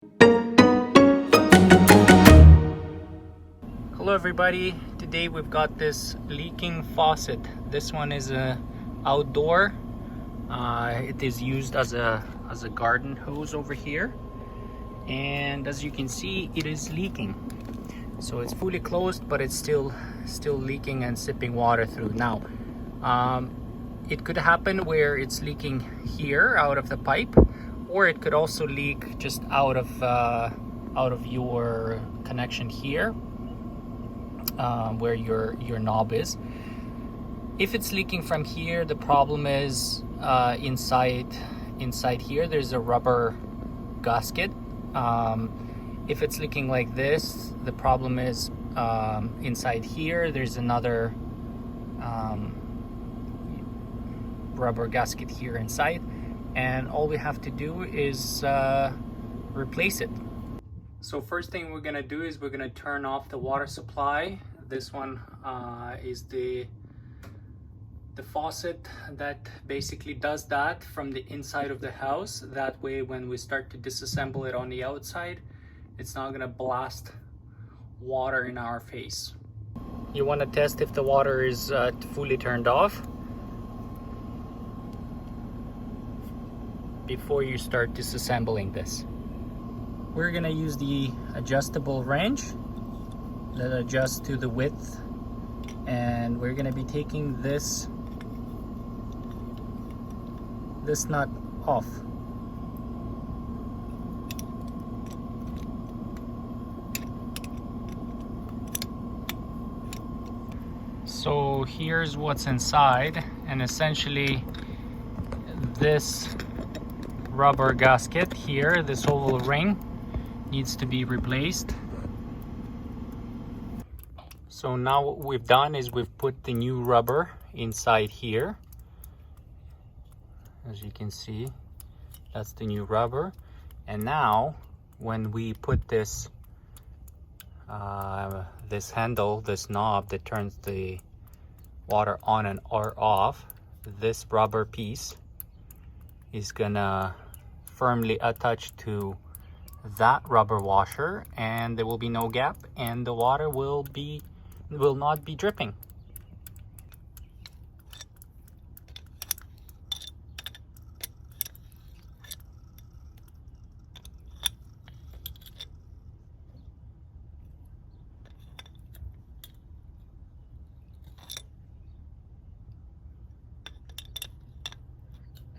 Hello everybody, today we've got this leaking faucet. This one is outdoor. It is used as a garden hose over here, and as you can see, it is leaking. So it's fully closed, but it's still leaking and sipping water through. Now it could happen where it's leaking here out of the pipe, or it could also leak just out of your connection here, where your knob is. If it's leaking from here, the problem is inside here there's a rubber gasket. If it's leaking like this, the problem is inside here there's another rubber gasket here inside, and all we have to do is replace it. So first thing we're gonna do is we're gonna turn off the water supply. This one is the faucet that basically does that from the inside of the house. That way when we start to disassemble it on the outside, it's not gonna blast water in our face. You wanna test if the water is fully turned off before you start disassembling this. We're gonna use the adjustable wrench that adjusts to the width, and we're gonna be taking this nut off. So here's what's inside, and essentially this rubber gasket here, this oval ring, needs to be replaced. So now what we've done is we've put the new rubber inside here. As you can see, that's the new rubber. And now when we put this this handle, this knob that turns the water on and or off, this rubber piece is gonna firmly attach to that rubber washer, and there will be no gap, and the water will not be dripping.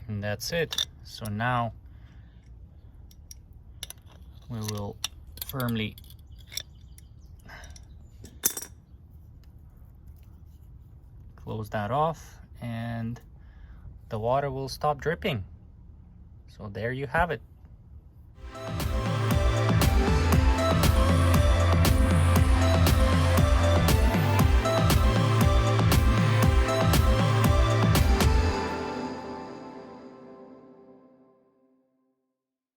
And that's it. So now we will firmly close that off, and the water will stop dripping. So there you have it.